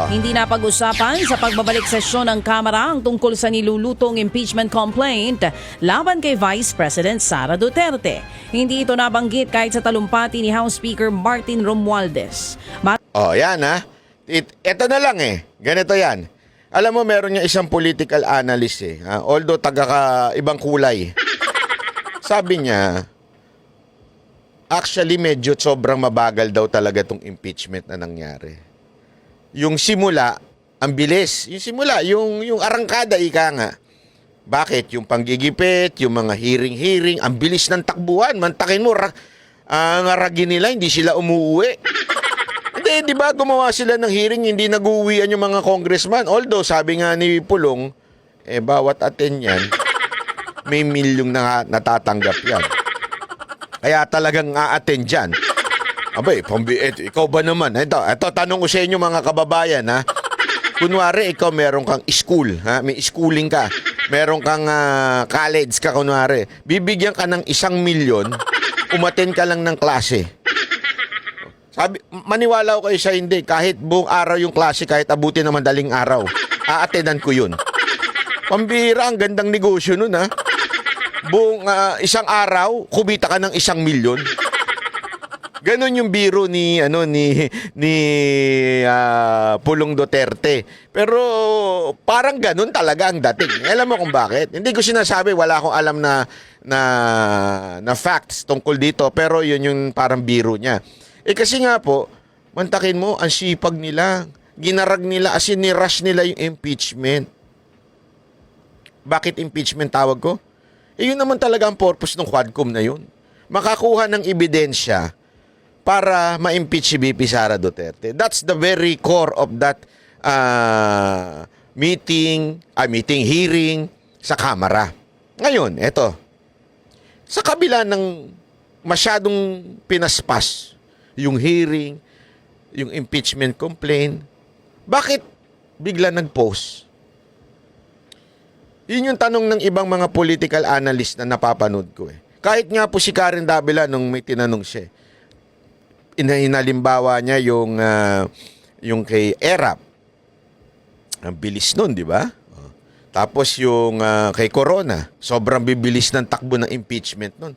Hindi na pag-usapan sa pagbabalik sesyon ng Kamara ang tungkol sa nilulutong impeachment complaint laban kay Vice President Sara Duterte. Hindi ito nabanggit kahit sa talumpati ni House Speaker Martin Romualdez. Yan ha. Ito na lang Ganito yan. Alam mo, meron niya isang political analyst although ibang kulay. Sabi niya, actually medyo sobrang mabagal daw talaga tong impeachment na nangyari. Yung simula, ang bilis. Yung simula, yung arangkada, ika nga. Bakit? Yung panggigipit, yung mga hearing, ang bilis ng takbuhan. Mantakin mo, ang aragi nila, hindi sila umuwi. Hindi, di ba gumawa sila ng hearing, hindi nag-uwian yung mga congressman. Although, sabi nga ni Pulong, bawat attend yan, may milyong na natatanggap yan. Kaya talagang a-attend dyan. Abay, ikaw ba naman? Ito, tanong ko sa inyo mga kababayan, ha? Kunwari, ikaw meron kang school, ha? May schooling ka. Meron kang college ka, kunwari. Bibigyan ka ng 1 milyon, umattend ka lang ng klase. Maniwala ko kayo sa hindi. Kahit buong araw yung klase, kahit abutin na madaling araw, a-attendan ko yun. Pambira, ang gandang negosyo nun, ha? Buong isang araw, kumita ka ng 1 milyon. Ganon yung biro ni Pulong Duterte. Pero parang ganon talaga ang dating. Alam mo kung bakit? Hindi ko sinasabi, wala akong alam na facts tungkol dito, pero yun yung parang biro niya. Kasi nga po, mantakin mo, ang sipag nila, ginarag nila, as in nirush nila yung impeachment. Bakit impeachment tawag ko? Yun naman talaga ang purpose ng Quadcom na yun. Makakuha ng ebidensya para ma-impeach si VP Sara Duterte. That's the very core of that hearing sa Kamara. Ngayon, eto. Sa kabila ng masyadong pinaspas yung hearing, yung impeachment complaint, bakit bigla nag-post? Yun yung tanong ng ibang mga political analyst na napapanood ko Kahit nga po si Karen Davila nung may tinanong siya. Inalimbawa niya yung kay Erap. Ang bilis nun, di ba? Tapos yung kay Corona, sobrang bibilis ng takbo ng impeachment nun.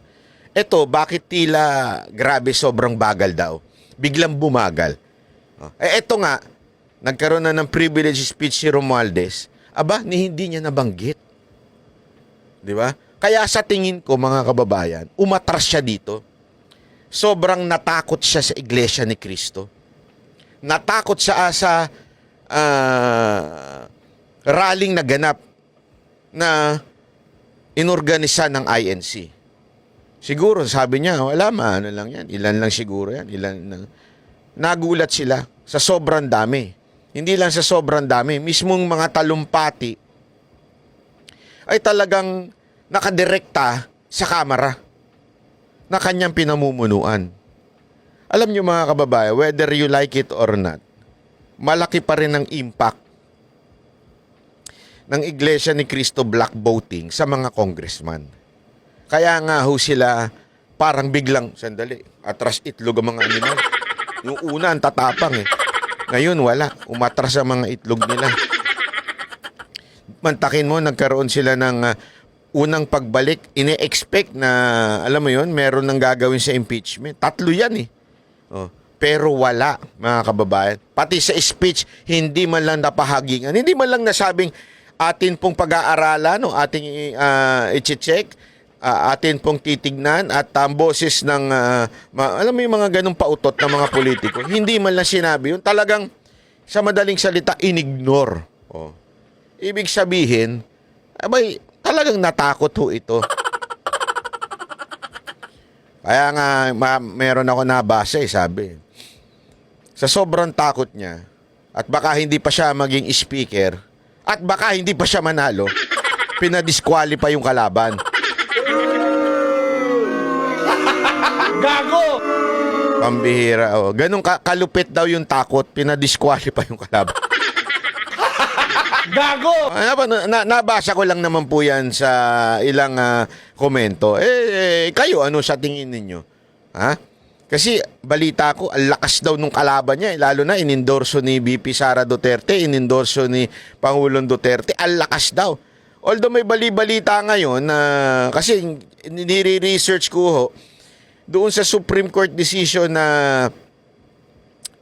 Eto, bakit tila grabe sobrang bagal daw? Biglang bumagal. Eto nga, nagkaroon na ng privilege speech si Romualdez. Hindi niya nabanggit. Di ba? Kaya sa tingin ko, mga kababayan, umatras siya dito. Sobrang natakot siya sa Iglesia ni Cristo. Natakot siya sa rallying naganap na inorganisa ng INC. Siguro, sabi niya, wala ano lang yan. Ilan lang siguro yan. Nagulat sila sa sobrang dami. Hindi lang sa sobrang dami. Mismong mga talumpati ay talagang nakadirekta sa Kamara na kanyang pinamumunuan. Alam niyo mga kababayan, whether you like it or not, malaki pa rin ang impact ng Iglesia ni Cristo black voting sa mga congressman. Kaya nga sila parang biglang, sandali, atras itlog ang mga animal. Yung una, ang tatapang Ngayon, wala. Umatras ang mga itlog nila. Mantakin mo, nagkaroon sila ng unang pagbalik. Ine-expect na, alam mo yun, meron nang gagawin sa impeachment. 3 yan Pero wala, mga kababayan. Pati sa speech, hindi man lang napahagingan. Hindi man lang nasabing atin pong pag-aaralan, ating i-check, atin pong titignan at ang boses ng, alam mo yung mga ganong pautot ng mga politiko. Hindi man lang sinabi yun. Talagang, sa madaling salita, inignore. Ibig sabihin, talagang natakot ito. Kaya nga, meron ako nabasa sabi. Sa sobrang takot niya, at baka hindi pa siya maging speaker, at baka hindi pa siya manalo, pinadisqualify yung kalaban. Gago! Pambihira. Ganun kalupit daw yung takot, pinadisqualify yung kalaban. Gago! Nabasa ko lang naman po yan sa ilang komento. Kayo, ano sa tingin ninyo? Ha? Kasi balita ko, ang lakas daw nung kalaban niya, lalo na inendorso ni VP Sara Duterte, inendorso ni Pangulong Duterte, ang lakas daw. Although may bali-balita ngayon na kasi nire-research ko ho, doon sa Supreme Court decision na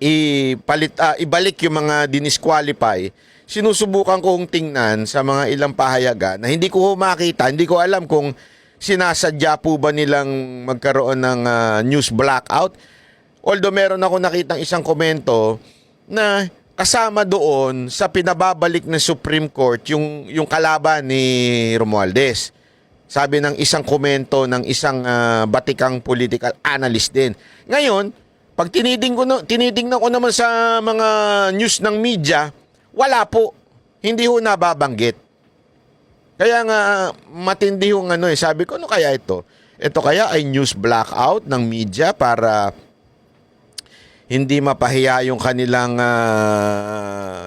ibalik yung mga dinisqualify, sinusubukan kong tingnan sa mga ilang pahayagan na hindi ko makita, hindi ko alam kung sinasadya po ba nilang magkaroon ng news blackout. Although meron ako nakitang isang komento na kasama doon sa pinababalik ng Supreme Court yung kalaban ni Romualdez. Sabi ng isang komento ng isang batikang political analyst din. Ngayon, pag tinitingnan ko naman sa mga news ng media, wala po. Hindi ho nababanggit. Kaya nga matindi yung sabi ko, ano kaya ito? Ito kaya ay news blackout ng media para hindi mapahiya yung kanilang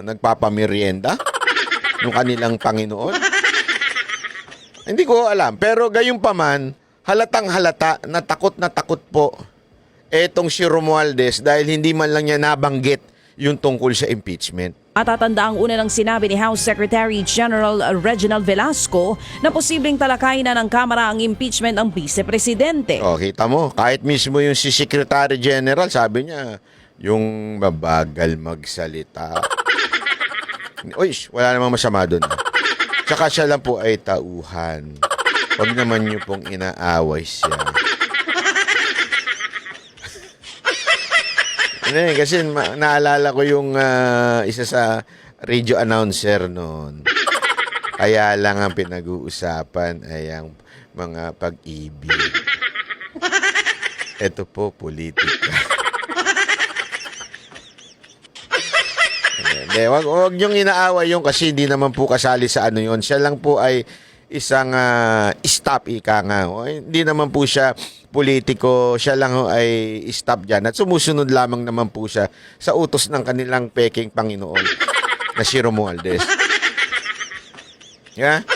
nagpapamerienda, yung kanilang Panginoon. Hindi ko alam. Pero gayon pa man, halatang halata na takot po etong si Romualdez dahil hindi man lang niya nabanggit yung tungkol sa impeachment. Matatanda ang una ng sinabi ni House Secretary General Reginald Velasco na posibleng talakayin na ng Kamara ang impeachment ng Vice Presidente. O, kita mo, kahit mismo yung si Secretary General, sabi niya, yung mabagal magsalita. Uy, wala namang masama doon. Tsaka siya lang po ay tauhan. Huwag naman niyo pong inaaway siya. Kasi naalala ko yung isa sa radio announcer noon. Kaya lang ang pinag-uusapan ay ang mga pag-ibig. Ito po, politika. Wag niyong inaaway yung kasi hindi naman po kasali sa ano yun. Siya lang po ay isang stop ika nga. Hindi naman po siya politiko, siya lang ho ay stop dyan. At sumusunod lamang naman po siya sa utos ng kanilang peking Panginoon na si Romualdez. Yeah?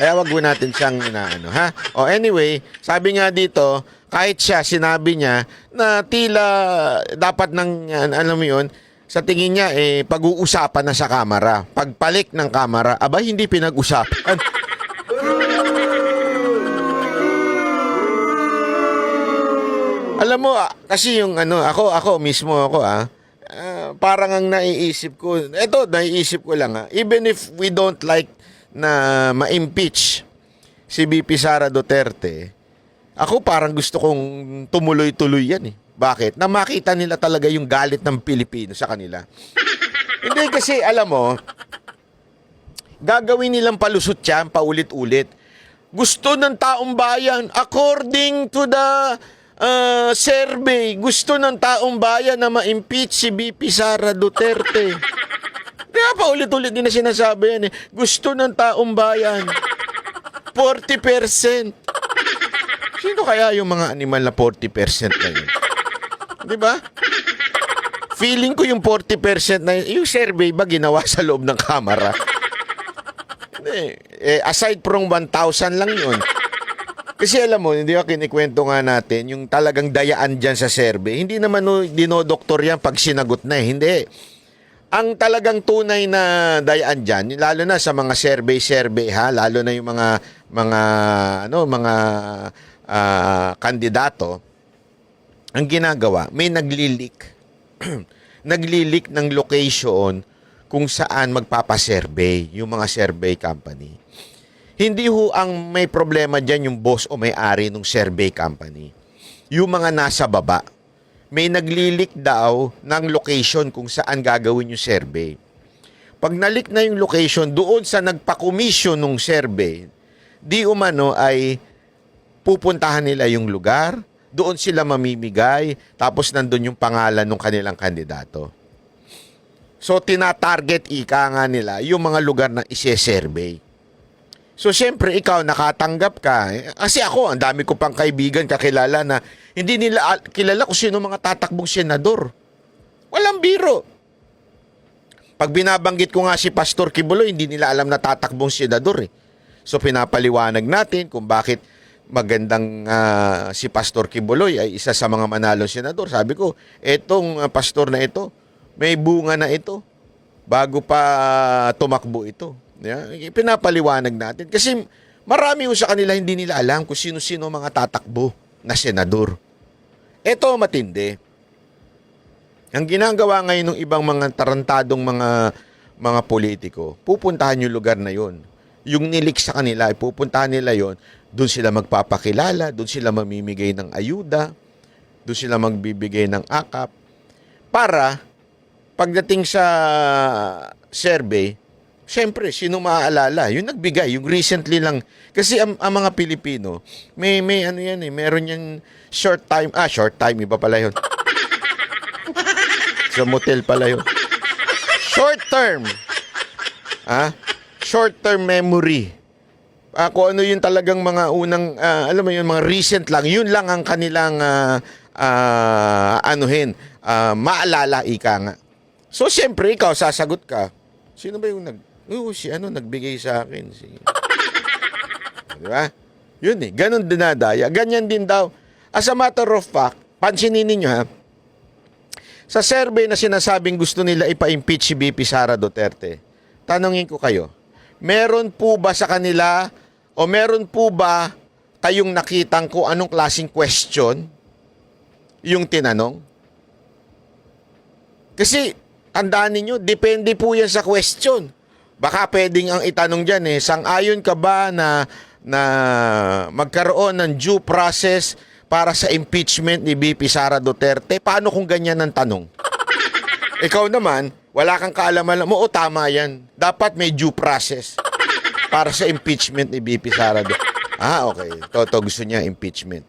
Kaya wag mo natin siyang inaano, ha? O anyway, sabi nga dito, kahit siya, sinabi niya na tila dapat ng, alam mo yun, sa tingin niya, pag-uusapan na sa Kamara. Pagpalik ng Kamara, aba, hindi pinag-usapan. Alam mo, kasi yung ako mismo parang ang naiisip ko, naiisip ko lang even if we don't like na ma-impeach si VP Sara Duterte, ako parang gusto kong tumuloy-tuloy yan eh. Bakit? Na makita nila talaga yung galit ng Pilipino sa kanila. Hindi kasi, alam mo, gagawin nilang palusot yan, paulit-ulit. Gusto ng taong bayan, according to the survey, gusto ng taong bayan na ma-impeach si VP Sara Duterte. Kaya pa ulit-ulit din na sinasabi yan eh. Gusto ng taong bayan. 40%. Sino kaya yung mga animal na 40% na yun? Diba? Feeling ko yung 40% na yun, yung survey ba ginawa sa loob ng Kamara? Aside from 1,000 lang yun. Kasi alam mo, hindi ba kinikwento nga natin, yung talagang dayaan dyan sa survey, hindi naman dinodoktor yan pag sinagot na eh. Hindi. Ang talagang tunay na dayaan dyan, lalo na sa mga survey ha, lalo na yung mga kandidato, ang ginagawa, may naglilik. Naglilik ng location kung saan magpapasurvey yung mga survey company. Hindi ho ang may problema dyan yung boss o may-ari ng survey company. Yung mga nasa baba, may naglilik daw ng location kung saan gagawin yung survey. Pag nalik na yung location doon sa nagpa-commission ng survey, di umano ay pupuntahan nila yung lugar, doon sila mamimigay, tapos nandun yung pangalan ng kanilang kandidato. So, tinatarget ika nga nila yung mga lugar na ise-survey. So, syempre, ikaw, nakatanggap ka. Kasi ako, ang dami ko pang kaibigan, kakilala na hindi nila kilala kung sino mga tatakbong senador. Walang biro. Pag binabanggit ko nga si Pastor Kibuloy, hindi nila alam na tatakbong senador eh. So, pinapaliwanag natin kung bakit magandang si Pastor Kibuloy ay isa sa mga manalong senador. Sabi ko, etong pastor na ito, may bunga na ito bago pa tumakbo ito. Yeah? Pinapaliwanag natin. Kasi marami sa kanila hindi nila alam kung sino-sino mga tatakbo na senador. Ito matindi. Ang ginagawa ngayon ng ibang mga tarantadong mga politiko, pupuntahan yung lugar na yon. Yung nilik sa kanila, pupuntahan nila yon. Doon sila magpapakilala, doon sila mamimigay ng ayuda, doon sila magbibigay ng akap. Para, pagdating sa survey, siyempre, sino maaalala? Yung nagbigay, yung recently lang. Kasi ang mga Pilipino, may ano yan eh, meron yung short time, iba pala yun. Sa motel pala yun. Short term. Short term memory. Kung ano yung talagang mga unang, alam mo yun, mga recent lang, yun lang ang kanilang maalala, ika nga. So, siyempre, ikaw, sasagot ka. Sino ba yung nagbigay sa akin. Di ba? Yun eh, ganun dinadaya. Ganyan din daw. As a matter of fact, pansinin ninyo ha, sa survey na sinasabing gusto nila ipa-impeach si BP Sara Duterte, tanongin ko kayo, meron po ba sa kanila o meron po ba kayong nakitang kung anong klaseng question yung tinanong? Kasi, tandaan ninyo, depende po yan sa question. Baka pwedeng ang itanong dyan sang-ayon ka ba na magkaroon ng due process para sa impeachment ni BP Sara Duterte? Paano kung ganyan ang tanong? Ikaw naman, wala kang kaalaman mo, tama yan. Dapat may due process para sa impeachment ni BP Sara Duterte. Okay. Toto gusto niya impeachment.